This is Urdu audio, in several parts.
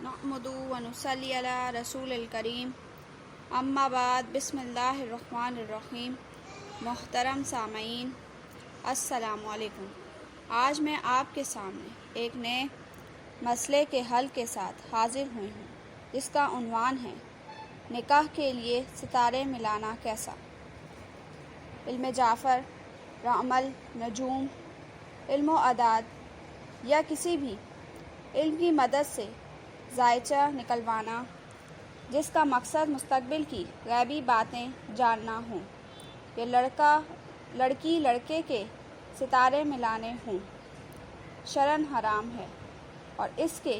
نحمدہ و نصلی علی رسول الکریم اما بعد بسم اللہ الرحمن الرحیم۔ محترم سامعین السلام علیکم۔ آج میں آپ کے سامنے ایک نئے مسئلے کے حل کے ساتھ حاضر ہوئی ہوں، جس کا عنوان ہے نکاح کے لیے ستارے ملانا کیسا۔ علم جعفر، رمل، نجوم، علم و اعداد یا کسی بھی علم کی مدد سے ذائچہ نکلوانا، جس کا مقصد مستقبل کی غیبی باتیں جاننا ہوں، یا لڑکی لڑکے کے ستارے ملانے ہوں، شرعاً حرام ہے، اور اس کے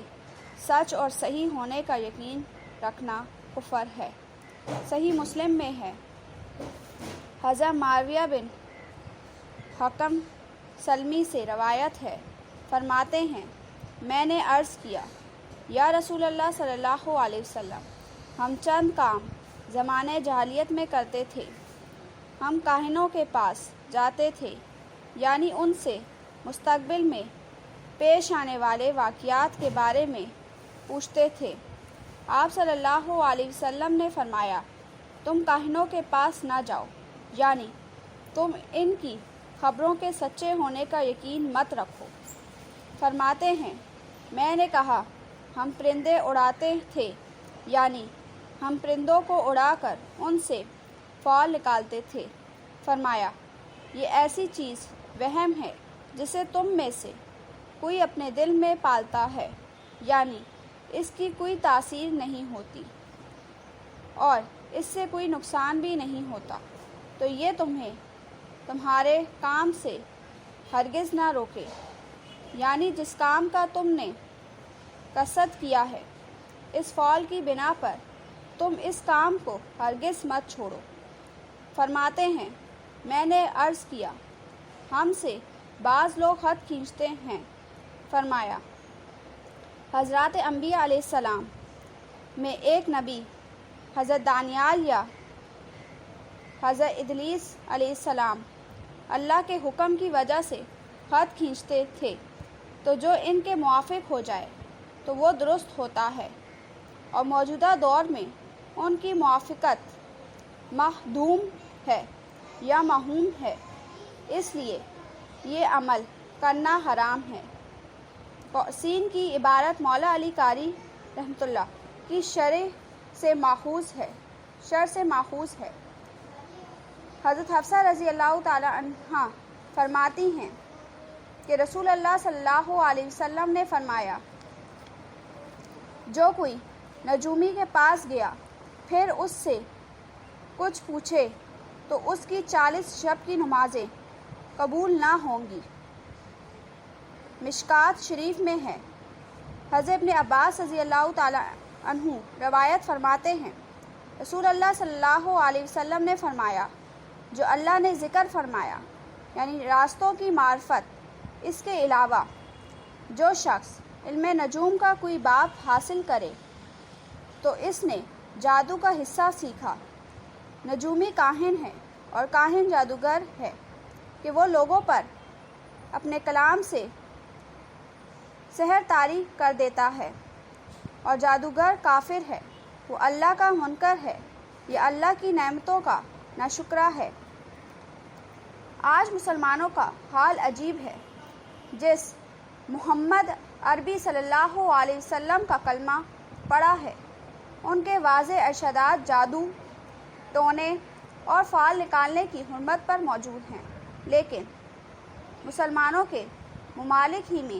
سچ اور صحیح ہونے کا یقین رکھنا کفر ہے۔ صحیح مسلم میں ہے، حضرت معاویہ بن حکم سلمی سے روایت ہے، فرماتے ہیں میں نے عرض کیا یا رسول اللہ صلی اللہ علیہ وسلم، ہم چند کام زمانے جاہلیت میں کرتے تھے۔ ہم کاہنوں کے پاس جاتے تھے، یعنی ان سے مستقبل میں پیش آنے والے واقعات کے بارے میں پوچھتے تھے۔ آپ صلی اللہ علیہ وسلم نے فرمایا تم کاہنوں کے پاس نہ جاؤ، یعنی تم ان کی خبروں کے سچے ہونے کا یقین مت رکھو۔ فرماتے ہیں میں نے کہا ہم پرندے اڑاتے تھے، یعنی ہم پرندوں کو اڑا کر ان سے فال نکالتے تھے۔ فرمایا یہ ایسی چیز وہم ہے جسے تم میں سے کوئی اپنے دل میں پالتا ہے، یعنی اس کی کوئی تاثیر نہیں ہوتی اور اس سے کوئی نقصان بھی نہیں ہوتا، تو یہ تمہیں تمہارے کام سے ہرگز نہ روکے، یعنی جس کام کا تم نے قصد کیا ہے، اس فعل کی بنا پر تم اس کام کو ہرگز مت چھوڑو۔ فرماتے ہیں میں نے عرض کیا ہم سے بعض لوگ خط کھینچتے ہیں۔ فرمایا حضرات انبیاء علیہ السلام میں ایک نبی حضرت دانیال یا حضرت ادریس علیہ السلام اللہ کے حکم کی وجہ سے خط کھینچتے تھے، تو جو ان کے موافق ہو جائے تو وہ درست ہوتا ہے، اور موجودہ دور میں ان کی موافقت محدوم ہے یا موہوم ہے، اس لیے یہ عمل کرنا حرام ہے۔ سین کی عبارت مولا علی قاری رحمۃ اللہ کی شرح سے ماخوذ ہے۔ حضرت حفصہ رضی اللہ تعالی عنہا فرماتی ہیں کہ رسول اللہ صلی اللہ علیہ وسلم نے فرمایا جو کوئی نجومی کے پاس گیا پھر اس سے کچھ پوچھے تو اس کی 40 شب کی نمازیں قبول نہ ہوں گی۔ مشکوٰۃ شریف میں ہے، حضرت ابن عباس رضی اللہ تعالی عنہ روایت فرماتے ہیں رسول اللہ صلی اللہ علیہ وسلم نے فرمایا جو اللہ نے ذکر فرمایا، یعنی راستوں کی معرفت، اس کے علاوہ جو شخص علم نجوم کا کوئی باب حاصل کرے تو اس نے جادو کا حصہ سیکھا۔ نجومی کاہن ہے اور کاہن جادوگر ہے کہ وہ لوگوں پر اپنے کلام سے سحر طاری کر دیتا ہے، اور جادوگر کافر ہے، وہ اللہ کا منکر ہے، یہ اللہ کی نعمتوں کا ناشکرا ہے۔ آج مسلمانوں کا حال عجیب ہے۔ جس محمد عربی صلی اللہ علیہ وسلم کا کلمہ پڑھا ہے، ان کے واضح ارشادات جادو، ٹونے اور فال نکالنے کی حرمت پر موجود ہیں، لیکن مسلمانوں کے ممالک ہی میں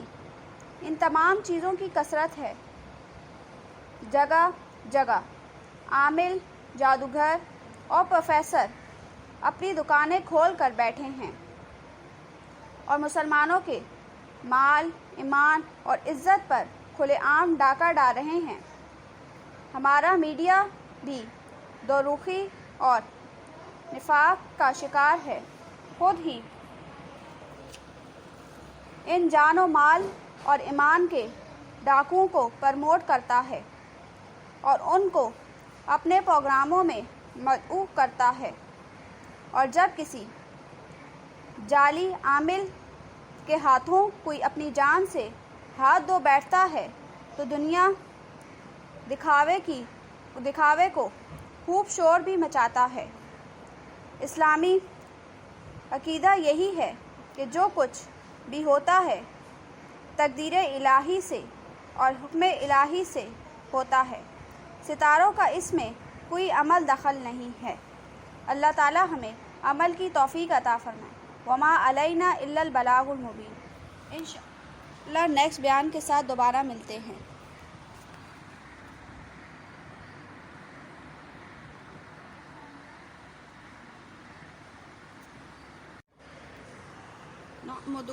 ان تمام چیزوں کی کثرت ہے۔ جگہ جگہ عامل، جادوگر اور پروفیسر اپنی دکانیں کھول کر بیٹھے ہیں اور مسلمانوں کے مال، ایمان اور عزت پر کھلے عام ڈاکہ ڈال رہے ہیں۔ ہمارا میڈیا بھی دوروخی اور نفاق کا شکار ہے، خود ہی ان جان و مال اور ایمان کے ڈاکوؤں کو پروموٹ کرتا ہے اور ان کو اپنے پروگراموں میں مدعو کرتا ہے، اور جب کسی جعلی عامل کے ہاتھوں کوئی اپنی جان سے ہاتھ دھو بیٹھتا ہے تو دنیا دکھاوے کو خوب شور بھی مچاتا ہے۔ اسلامی عقیدہ یہی ہے کہ جو کچھ بھی ہوتا ہے تقدیر الہی سے اور حکم الہی سے ہوتا ہے، ستاروں کا اس میں کوئی عمل دخل نہیں ہے۔ اللہ تعالی ہمیں عمل کی توفیق عطا فرمائے۔ وما علینا الا البلاغ المبین۔ انشاءاللہ نیکسٹ بیان کے ساتھ دوبارہ ملتے ہیں۔ نحمدہ